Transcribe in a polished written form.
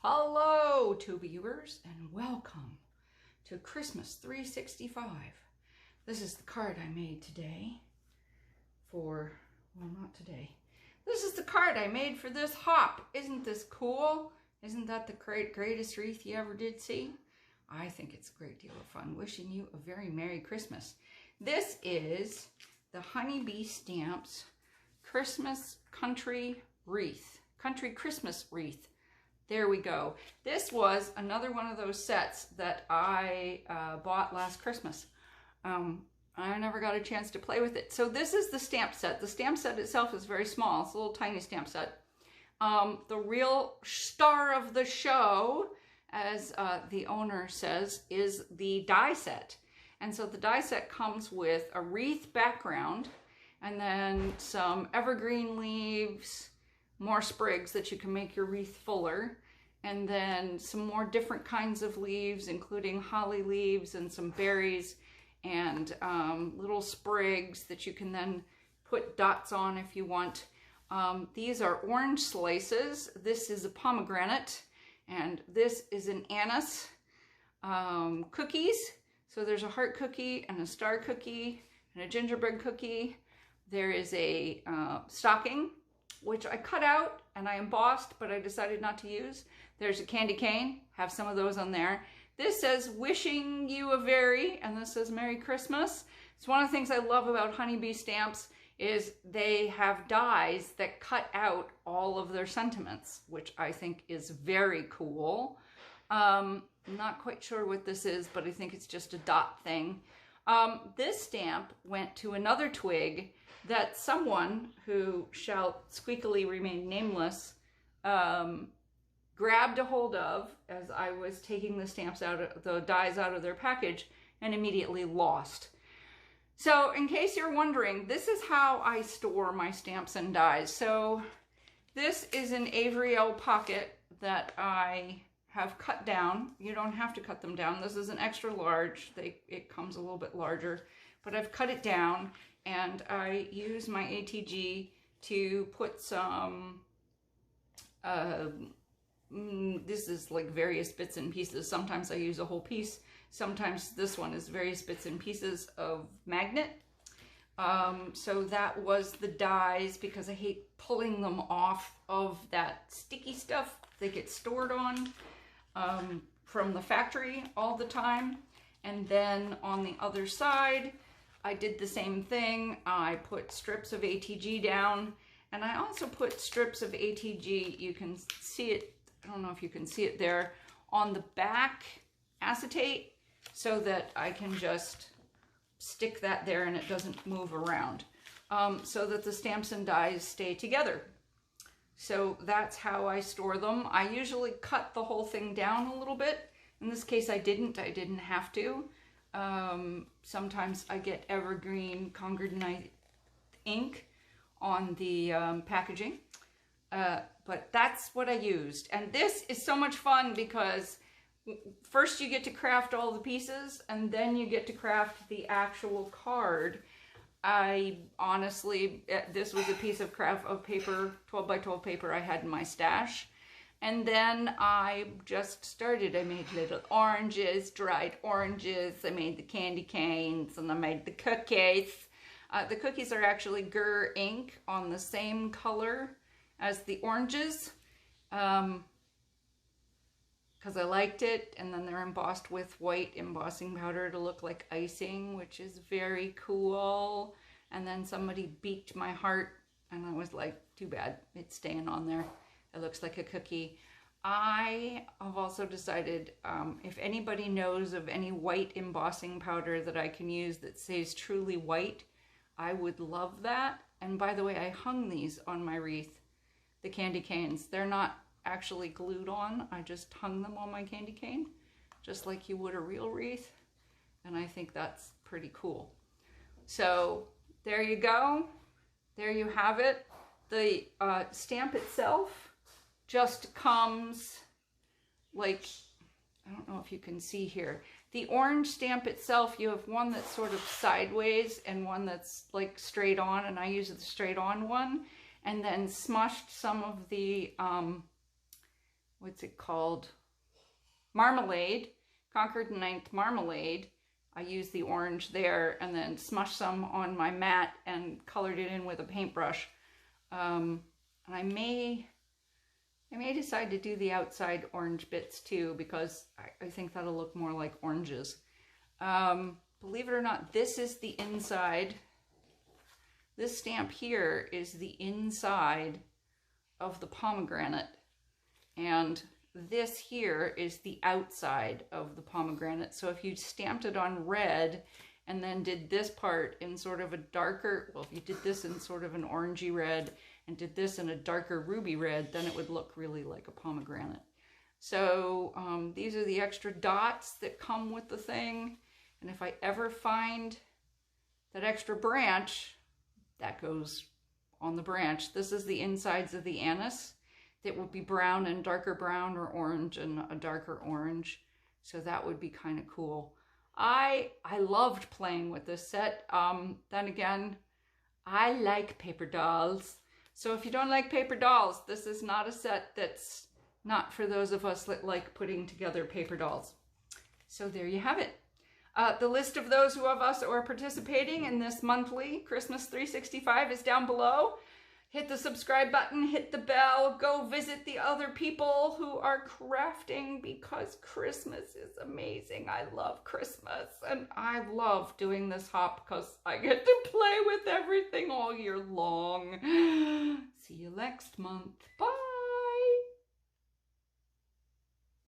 Hello, Tube viewers, and welcome to Christmas 365. This is the card I made today for, well, not today. This is the card I made for this hop. Isn't this cool? Isn't that the greatest wreath you ever did see? I think it's a great deal of fun. Wishing you a very Merry Christmas. This is the Honeybee Stamps Christmas Country Wreath. Country Christmas Wreath. There we go. This was another one of those sets that I bought last Christmas. I never got a chance to play with it. So this is the stamp set. The stamp set itself is very small. It's a little tiny stamp set. The real star of the show, as the owner says, is the die set. And so the die set comes with a wreath background and then some evergreen leaves, more sprigs that you can make your wreath fuller, and then some more different kinds of leaves, including holly leaves and some berries and little sprigs that you can then put dots on if you want. These are orange slices. This is a pomegranate, and this is an anise cookies. So there's a heart cookie and a star cookie and a gingerbread cookie. There is a stocking, which I cut out and I embossed, but I decided not to use. There's a candy cane, have some of those on there. This says, wishing you a very, and this says Merry Christmas. It's one of the things I love about Honeybee stamps is they have dies that cut out all of their sentiments, which I think is very cool. I'm not quite sure what this is, but I think it's just a dot thing. This stamp went to another twig that someone who shall squeakily remain nameless grabbed a hold of as I was taking the stamps out of the dies out of their package and immediately lost. So in case you're wondering, this is how I store my stamps and dies. So this is an Avery L pocket that I have cut down. You don't have to cut them down. This is an extra large. It comes a little bit larger, but I've cut it down. And I use my ATG to put some, this is like various bits and pieces. Sometimes I use a whole piece. Sometimes this one is various bits and pieces of magnet. So that was the dies, because I hate pulling them off of that sticky stuff they get stored on from the factory all the time. And then on the other side, I did the same thing. I put strips of ATG down, and I also put strips of ATG, you can see it, I don't know if you can see it there, on the back acetate, so that I can just stick that there and it doesn't move around, so that the stamps and dies stay together. So that's how I store them. I usually cut the whole thing down a little bit. In this case I didn't have to. Sometimes I get Evergreen Concord ink on the packaging, but that's what I used. And this is so much fun because first you get to craft all the pieces, and then you get to craft the actual card. I honestly, this was a piece of paper, 12 by 12 paper I had in my stash. And then I just started. I made little oranges, dried oranges. I made the candy canes, and I made the cookies. The cookies are actually Gur ink on the same color as the oranges, because I liked it. And then they're embossed with white embossing powder to look like icing, which is very cool. And then somebody beaked my heart, and I was like, too bad, it's staying on there. It looks like a cookie. I have also decided, if anybody knows of any white embossing powder that I can use that says truly white, I would love that. And by the way, I hung these on my wreath, the candy canes. They're not actually glued on. I just hung them on my candy cane, just like you would a real wreath. And I think that's pretty cool. So there you go. There you have it. The stamp itself just comes like, I don't know if you can see here. The orange stamp itself, you have one that's sort of sideways and one that's like straight on, and I use the straight on one, and then smushed some of the what's it called? Marmalade, Concord 9th Marmalade. I used the orange there and then smushed some on my mat and colored it in with a paintbrush. And I may decide to do the outside orange bits too, because I think that'll look more like oranges. Believe it or not, this is the inside. This stamp here is the inside of the pomegranate. And this here is the outside of the pomegranate. So if you stamped it on red and then did this part in sort of a darker, well, if you did this in sort of an orangey red and did this in a darker ruby red, then it would look really like a pomegranate. So these are the extra dots that come with the thing. And if I ever find that extra branch, that goes on the branch. This is the insides of the anise. That would be brown and darker brown, or orange and a darker orange. So that would be kind of cool. I loved playing with this set. Then again, I like paper dolls. So if you don't like paper dolls, this is not a set that's not for those of us that like putting together paper dolls. So there you have it. The list of those of us who are participating in this monthly Christmas 365 is down below. Hit the subscribe button, hit the bell, go visit the other people who are crafting, because Christmas is amazing. I love Christmas, and I love doing this hop because I get to play with everything all year long. See you next month. Bye.